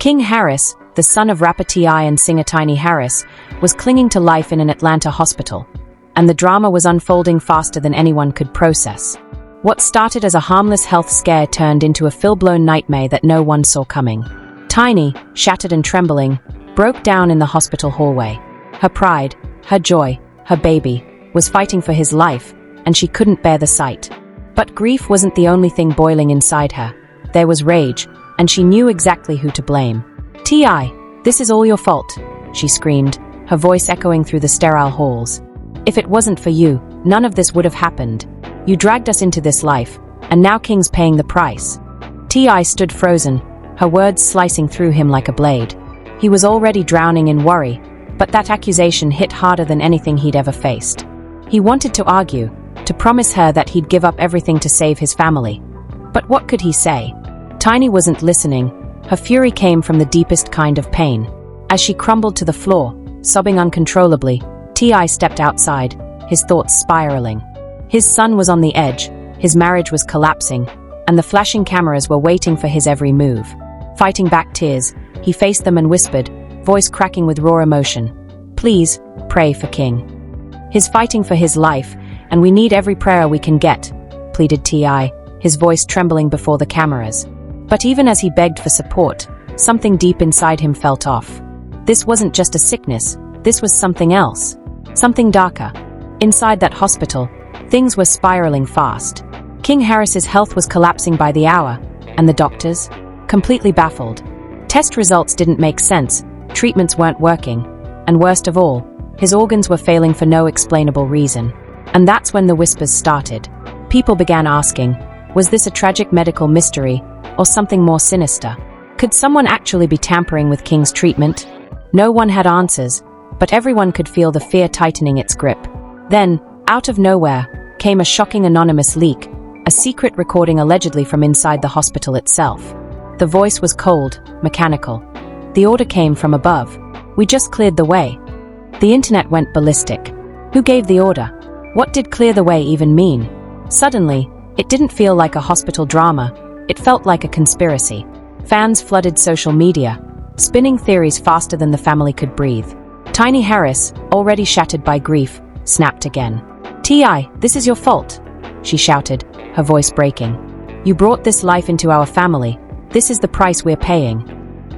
King Harris, the son of rapper T.I. and singer Tiny Harris, was clinging to life in an Atlanta hospital, and the drama was unfolding faster than anyone could process. What started as a harmless health scare turned into a full-blown nightmare that no one saw coming. Tiny, shattered and trembling, broke down in the hospital hallway. Her pride, her joy, her baby, was fighting for his life, and she couldn't bear the sight. But grief wasn't the only thing boiling inside her. There was rage, and she knew exactly who to blame. "T.I., this is all your fault," she screamed, her voice echoing through the sterile halls. "If it wasn't for you, none of this would have happened. You dragged us into this life, and now King's paying the price." T.I. stood frozen, her words slicing through him like a blade. He was already drowning in worry, but that accusation hit harder than anything he'd ever faced. He wanted to argue, to promise her that he'd give up everything to save his family. But what could he say? Tiny wasn't listening. Her fury came from the deepest kind of pain. As she crumbled to the floor, sobbing uncontrollably, T.I. stepped outside, his thoughts spiraling. His son was on the edge, his marriage was collapsing, and the flashing cameras were waiting for his every move. Fighting back tears, he faced them and whispered, voice cracking with raw emotion, "Please, pray for King. He's fighting for his life, and we need every prayer we can get," pleaded T.I., his voice trembling before the cameras. But even as he begged for support, something deep inside him felt off. This wasn't just a sickness, this was something else. Something darker. Inside that hospital, things were spiraling fast. King Harris's health was collapsing by the hour, and the doctors? Completely baffled. Test results didn't make sense, treatments weren't working, and worst of all, his organs were failing for no explainable reason. And that's when the whispers started. People began asking, was this a tragic medical mystery, or something more sinister? Could someone actually be tampering with King's treatment? No one had answers, but everyone could feel the fear tightening its grip. Then, out of nowhere, came a shocking anonymous leak, a secret recording allegedly from inside the hospital itself. The voice was cold, mechanical. The order came from above. "We just cleared the way." The internet went ballistic. Who gave the order? What did clear the way even mean? Suddenly, it didn't feel like a hospital drama. It felt like a conspiracy. Fans flooded social media, spinning theories faster than the family could breathe. Tiny Harris, already shattered by grief, snapped again. "T.I., this is your fault," she shouted, her voice breaking. "You brought this life into our family. This is the price we're paying."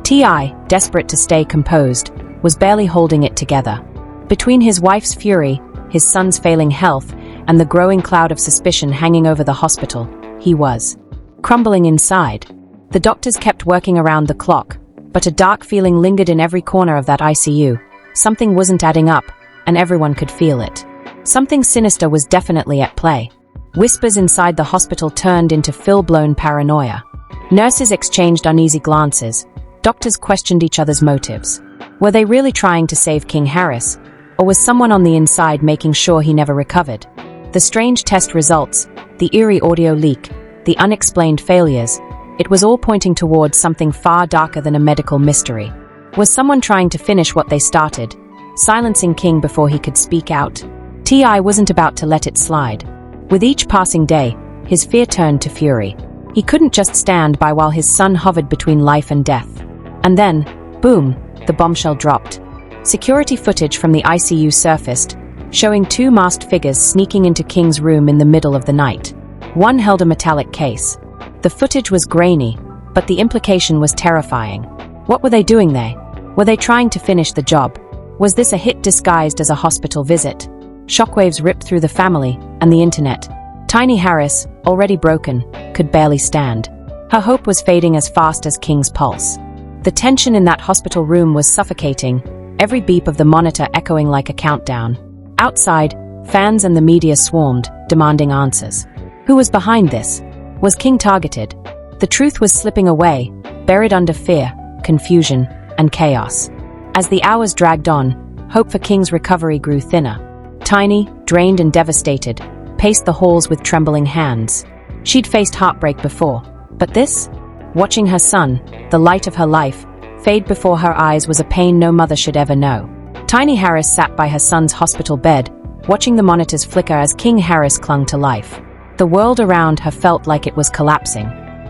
T.I., desperate to stay composed, was barely holding it together. Between his wife's fury, his son's failing health, and the growing cloud of suspicion hanging over the hospital, he was crumbling inside. The doctors kept working around the clock, but a dark feeling lingered in every corner of that ICU. Something wasn't adding up, and everyone could feel it. Something sinister was definitely at play. Whispers inside the hospital turned into full-blown paranoia. Nurses exchanged uneasy glances. Doctors questioned each other's motives. Were they really trying to save King Harris, or was someone on the inside making sure he never recovered? The strange test results, the eerie audio leak, the unexplained failures, it was all pointing towards something far darker than a medical mystery. Was someone trying to finish what they started, silencing King before he could speak out? T.I. wasn't about to let it slide. With each passing day, his fear turned to fury. He couldn't just stand by while his son hovered between life and death. And then, boom, the bombshell dropped. Security footage from the ICU surfaced, showing two masked figures sneaking into King's room in the middle of the night. One held a metallic case. The footage was grainy, but the implication was terrifying. What were they doing there? Were they trying to finish the job? Was this a hit disguised as a hospital visit? Shockwaves ripped through the family and the internet. Tiny Harris, already broken, could barely stand. Her hope was fading as fast as King's pulse. The tension in that hospital room was suffocating, every beep of the monitor echoing like a countdown. Outside, fans and the media swarmed, demanding answers. Who was behind this? Was King targeted? The truth was slipping away, buried under fear, confusion, and chaos. As the hours dragged on, hope for King's recovery grew thinner. Tiny, drained and devastated, paced the halls with trembling hands. She'd faced heartbreak before, but this? Watching her son, the light of her life, fade before her eyes was a pain no mother should ever know. Tiny Harris sat by her son's hospital bed, watching the monitors flicker as King Harris clung to life. The world around her felt like it was collapsing.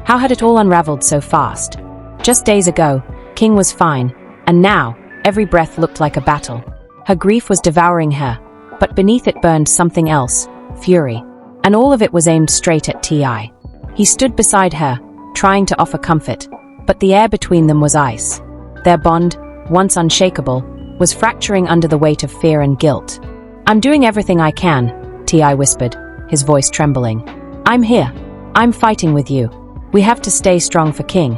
How had it all unraveled so fast? Just days ago, King was fine, and now, every breath looked like a battle. Her grief was devouring her, but beneath it burned something else, fury. And all of it was aimed straight at Ti. He stood beside her, trying to offer comfort, but the air between them was ice. Their bond, once unshakable, was fracturing under the weight of fear and guilt. "I'm doing everything I can," Ti whispered, his voice trembling. "I'm here. I'm fighting with you. We have to stay strong for King."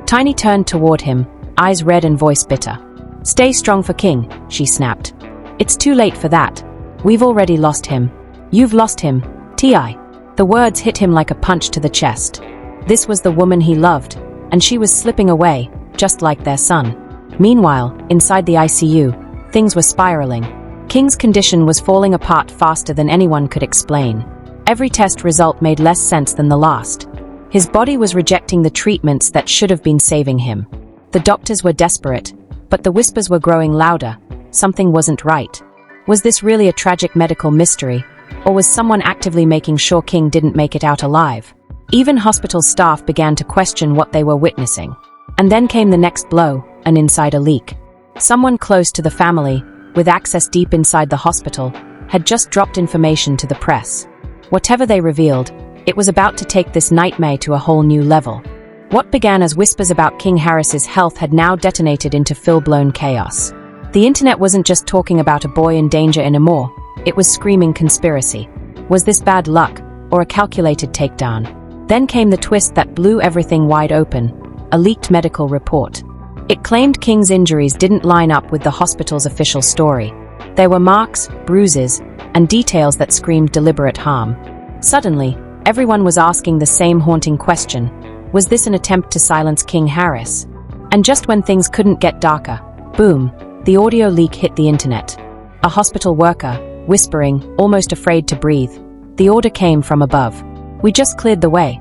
Tiny turned toward him, eyes red and voice bitter. "Stay strong for King," she snapped. "It's too late for that. We've already lost him." "You've lost him, Ti." The words hit him like a punch to the chest. This was the woman he loved, and she was slipping away, just like their son. Meanwhile, inside the ICU, things were spiraling. King's condition was falling apart faster than anyone could explain. Every test result made less sense than the last. His body was rejecting the treatments that should have been saving him. The doctors were desperate, but the whispers were growing louder. Something wasn't right. Was this really a tragic medical mystery, or was someone actively making sure King didn't make it out alive? Even hospital staff began to question what they were witnessing. And then came the next blow, an insider leak. Someone close to the family, with access deep inside the hospital, had just dropped information to the press. Whatever they revealed, it was about to take this nightmare to a whole new level. What began as whispers about King Harris's health had now detonated into full-blown chaos. The internet wasn't just talking about a boy in danger anymore, it was screaming conspiracy. Was this bad luck, or a calculated takedown? Then came the twist that blew everything wide open, a leaked medical report. It claimed King's injuries didn't line up with the hospital's official story. There were marks, bruises, and details that screamed deliberate harm. Suddenly, everyone was asking the same haunting question. Was this an attempt to silence King Harris? And just when things couldn't get darker, boom, the audio leak hit the internet. A hospital worker, whispering, almost afraid to breathe. The order came from above. "We just cleared the way."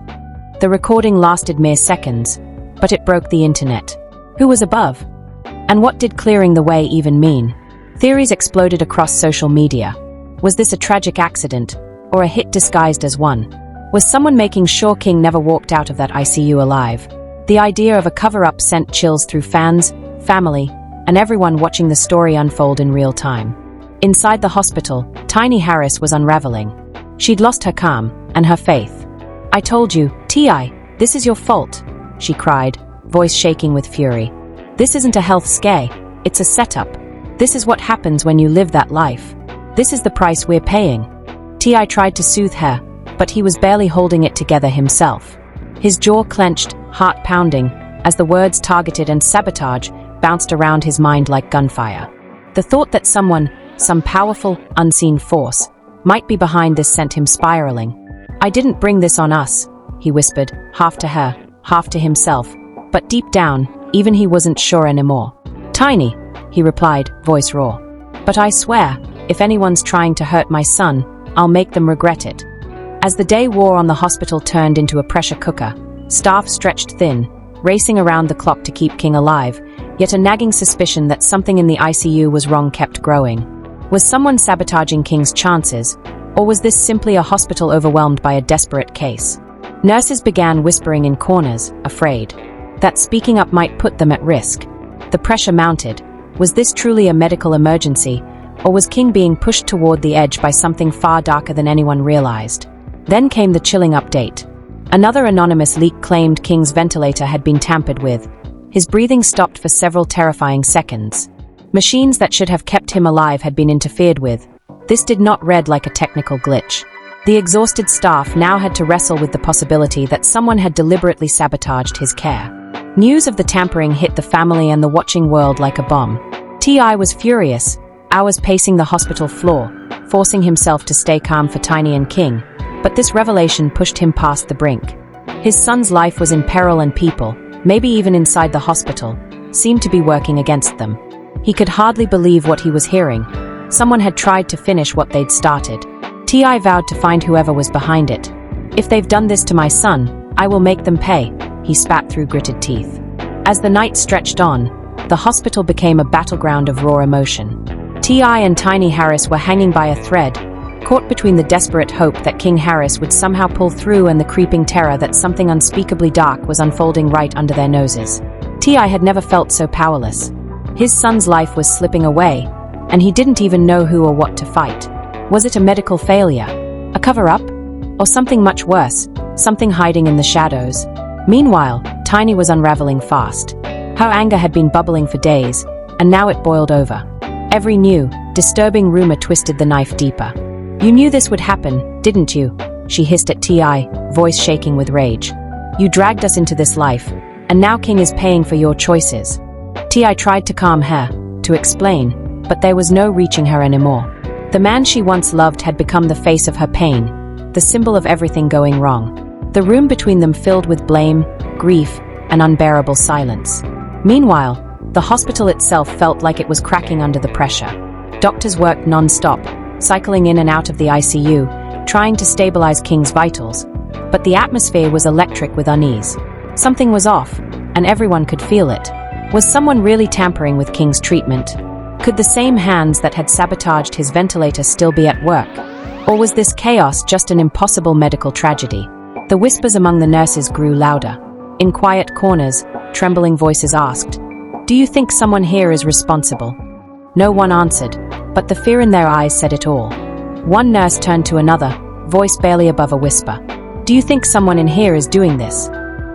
The recording lasted mere seconds, but it broke the internet. Who was above? And what did clearing the way even mean? Theories exploded across social media. Was this a tragic accident, or a hit disguised as one? Was someone making sure King never walked out of that ICU alive? The idea of a cover-up sent chills through fans, family, and everyone watching the story unfold in real time. Inside the hospital, Tiny Harris was unraveling. She'd lost her calm, and her faith. "I told you, Ti, this is your fault," she cried, voice shaking with fury. "This isn't a health scare, it's a setup. This is what happens when you live that life. This is the price we're paying." Ti tried to soothe her, but he was barely holding it together himself. His jaw clenched, heart pounding, as the words targeted and sabotage bounced around his mind like gunfire. The thought that someone, some powerful, unseen force, might be behind this sent him spiraling. "I didn't bring this on us," he whispered, half to her, half to himself, but deep down, even he wasn't sure anymore. "Tiny," he replied, voice raw. "But I swear, if anyone's trying to hurt my son, I'll make them regret it." As the day wore on, the hospital turned into a pressure cooker. Staff stretched thin, racing around the clock to keep King alive, yet a nagging suspicion that something in the ICU was wrong kept growing. Was someone sabotaging King's chances, or was this simply a hospital overwhelmed by a desperate case? Nurses began whispering in corners, afraid that speaking up might put them at risk. The pressure mounted. Was this truly a medical emergency, or was King being pushed toward the edge by something far darker than anyone realized? Then came the chilling update. Another anonymous leak claimed King's ventilator had been tampered with. His breathing stopped for several terrifying seconds. Machines that should have kept him alive had been interfered with. This did not read like a technical glitch. The exhausted staff now had to wrestle with the possibility that someone had deliberately sabotaged his care. News of the tampering hit the family and the watching world like a bomb. Ti was furious, hours pacing the hospital floor, forcing himself to stay calm for Tiny and King. But this revelation pushed him past the brink. His son's life was in peril, and people, maybe even inside the hospital, seemed to be working against them. He could hardly believe what he was hearing. Someone had tried to finish what they'd started. Ti vowed to find whoever was behind it. "If they've done this to my son, I will make them pay," he spat through gritted teeth. As the night stretched on, the hospital became a battleground of raw emotion. Ti and Tiny Harris were hanging by a thread, caught between the desperate hope that King Harris would somehow pull through and the creeping terror that something unspeakably dark was unfolding right under their noses. Ti had never felt so powerless. His son's life was slipping away, and he didn't even know who or what to fight. Was it a medical failure? A cover-up? Or something much worse, something hiding in the shadows? Meanwhile, Tiny was unraveling fast. Her anger had been bubbling for days, and now it boiled over. Every new, disturbing rumor twisted the knife deeper. "You knew this would happen, didn't you?" she hissed at Ti, voice shaking with rage. "You dragged us into this life, and now King is paying for your choices." Ti tried to calm her, to explain, but there was no reaching her anymore. The man she once loved had become the face of her pain, the symbol of everything going wrong. The room between them filled with blame, grief, and unbearable silence. Meanwhile, the hospital itself felt like it was cracking under the pressure. Doctors worked non-stop, cycling in and out of the ICU, trying to stabilize King's vitals, but the atmosphere was electric with unease. Something was off, and everyone could feel it. Was someone really tampering with King's treatment? Could the same hands that had sabotaged his ventilator still be at work? Or was this chaos just an impossible medical tragedy? The whispers among the nurses grew louder. In quiet corners, trembling voices asked, "Do you think someone here is responsible?" No one answered, but the fear in their eyes said it all. One nurse turned to another, voice barely above a whisper. "Do you think someone in here is doing this?"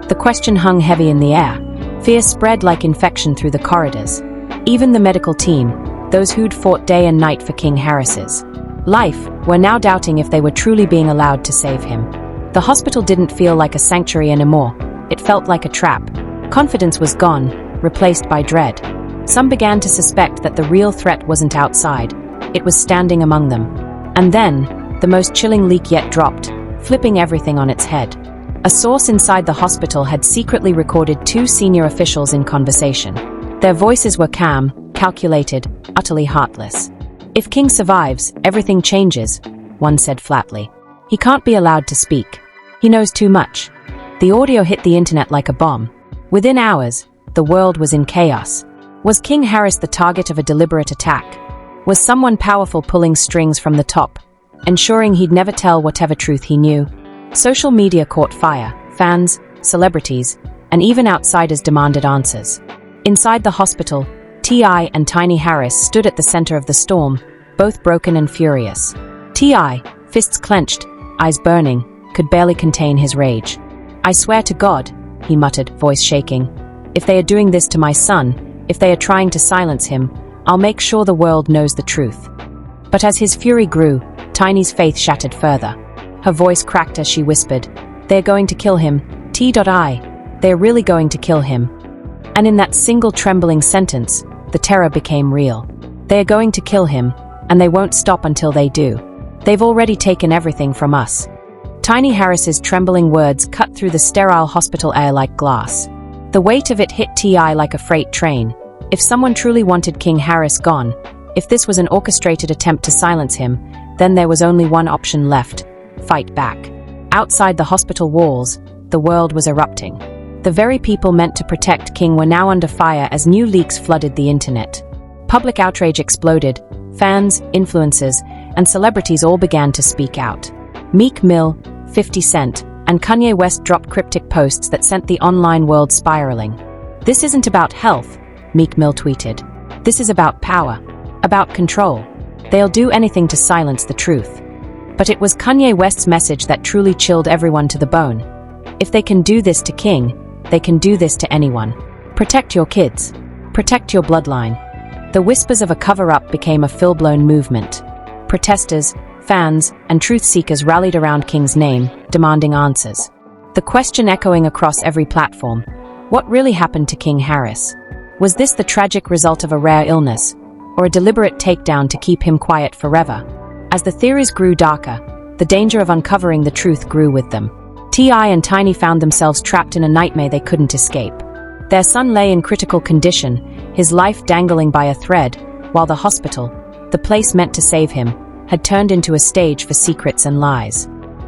The question hung heavy in the air. Fear spread like infection through the corridors. Even the medical team, those who'd fought day and night for King Harris's life, were now doubting if they were truly being allowed to save him. The hospital didn't feel like a sanctuary anymore. It felt like a trap. Confidence was gone, replaced by dread. Some began to suspect that the real threat wasn't outside. It was standing among them. And then, the most chilling leak yet dropped, flipping everything on its head. A source inside the hospital had secretly recorded 2 senior officials in conversation. Their voices were calm, calculated, utterly heartless. "If King survives, everything changes," one said flatly. "He can't be allowed to speak. He knows too much." The audio hit the internet like a bomb. Within hours, the world was in chaos. Was King Harris the target of a deliberate attack? Was someone powerful pulling strings from the top, ensuring he'd never tell whatever truth he knew? Social media caught fire. Fans, celebrities, and even outsiders demanded answers. Inside the hospital, Ti and Tiny Harris stood at the center of the storm, both broken and furious. Ti, fists clenched, eyes burning, could barely contain his rage. "I swear to God," he muttered, voice shaking, "if they are doing this to my son, if they are trying to silence him, I'll make sure the world knows the truth." But as his fury grew, Tiny's faith shattered further. Her voice cracked as she whispered, "They're going to kill him, T.I. They're really going to kill him." And in that single trembling sentence, the terror became real. They are going to kill him, and they won't stop until they do. They've already taken everything from us. Tiny Harris's trembling words cut through the sterile hospital air like glass. The weight of it hit Ti like a freight train. If someone truly wanted King Harris gone, if this was an orchestrated attempt to silence him, then there was only one option left: fight back. Outside the hospital walls, the world was erupting. The very people meant to protect King were now under fire as new leaks flooded the internet. Public outrage exploded. Fans, influencers, and celebrities all began to speak out. Meek Mill, 50 Cent, and Kanye West dropped cryptic posts that sent the online world spiraling. "This isn't about health," Meek Mill tweeted. "This is about power, about control. They'll do anything to silence the truth." But it was Kanye West's message that truly chilled everyone to the bone. If they can do this to King, they can do this to anyone. Protect your kids. Protect your bloodline. The whispers of a cover-up became a full-blown movement. Protesters, fans, and truth-seekers rallied around King's name, demanding answers. The question echoing across every platform: what really happened to King Harris? Was this the tragic result of a rare illness, or a deliberate takedown to keep him quiet forever? As the theories grew darker, the danger of uncovering the truth grew with them. T.I. and Tiny found themselves trapped in a nightmare they couldn't escape. Their son lay in critical condition, his life dangling by a thread, while the hospital, the place meant to save him, had turned into a stage for secrets and lies.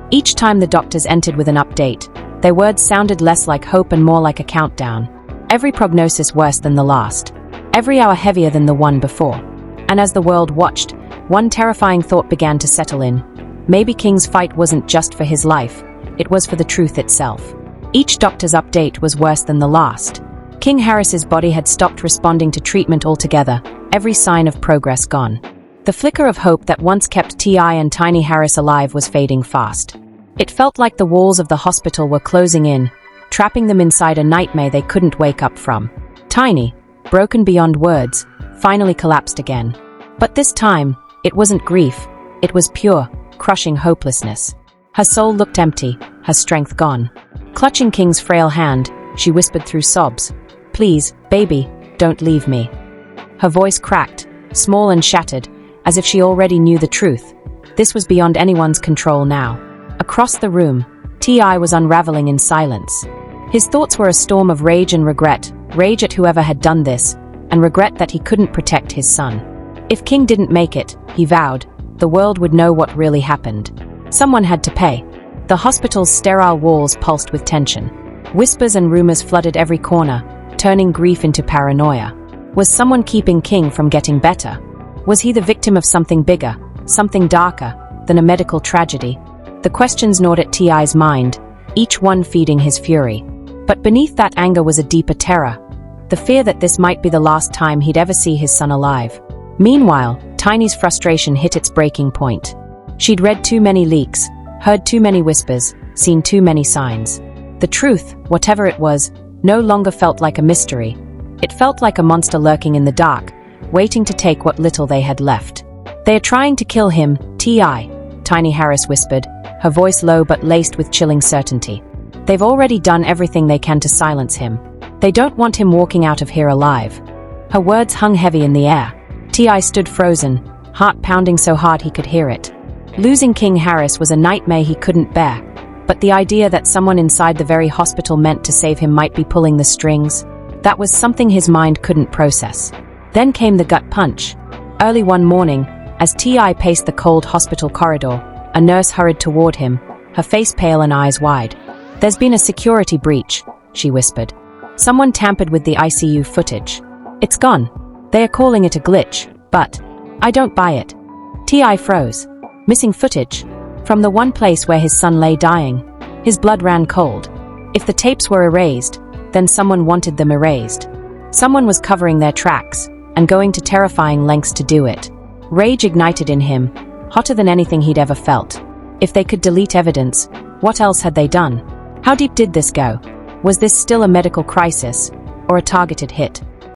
Each time the doctors entered with an update, their words sounded less like hope and more like a countdown. Every prognosis worse than the last. Every hour heavier than the one before. And as the world watched, one terrifying thought began to settle in. Maybe King's fight wasn't just for his life, it was for the truth itself. Each doctor's update was worse than the last. King Harris's body had stopped responding to treatment altogether, every sign of progress gone. The flicker of hope that once kept T.I. and Tiny Harris alive was fading fast. It felt like the walls of the hospital were closing in, trapping them inside a nightmare they couldn't wake up from. Tiny, broken beyond words, finally collapsed again. But this time, it wasn't grief, it was pure, crushing hopelessness. Her soul looked empty, her strength gone. Clutching King's frail hand, she whispered through sobs, "Please, baby, don't leave me." Her voice cracked, small and shattered, as if she already knew the truth. This was beyond anyone's control now. Across the room, T.I. was unraveling in silence. His thoughts were a storm of rage and regret, rage at whoever had done this, and regret that he couldn't protect his son. If King didn't make it, he vowed, the world would know what really happened. Someone had to pay. The hospital's sterile walls pulsed with tension. Whispers and rumors flooded every corner, turning grief into paranoia. Was someone keeping King from getting better? Was he the victim of something bigger, something darker, than a medical tragedy? The questions gnawed at T.I.'s mind, each one feeding his fury. But beneath that anger was a deeper terror, the fear that this might be the last time he'd ever see his son alive. Meanwhile, Tiny's frustration hit its breaking point. She'd read too many leaks, heard too many whispers, seen too many signs. The truth, whatever it was, no longer felt like a mystery. It felt like a monster lurking in the dark, waiting to take what little they had left. "They are trying to kill him, T.I., Tiny Harris whispered, her voice low but laced with chilling certainty. "They've already done everything they can to silence him. They don't want him walking out of here alive." Her words hung heavy in the air. T.I. stood frozen, heart pounding so hard he could hear it. Losing King Harris was a nightmare he couldn't bear, but the idea that someone inside the very hospital meant to save him might be pulling the strings, that was something his mind couldn't process. Then came the gut punch. Early one morning, as T.I. paced the cold hospital corridor, a nurse hurried toward him, her face pale and eyes wide. "There's been a security breach," she whispered. "Someone tampered with the ICU footage. It's gone. They are calling it a glitch, but I don't buy it." T.I. froze. Missing footage? From the one place where his son lay dying. His blood ran cold. If the tapes were erased, then someone wanted them erased. Someone was covering their tracks, and going to terrifying lengths to do it. Rage ignited in him, hotter than anything he'd ever felt. If they could delete evidence, what else had they done? How deep did this go? Was this still a medical crisis, or a targeted hit?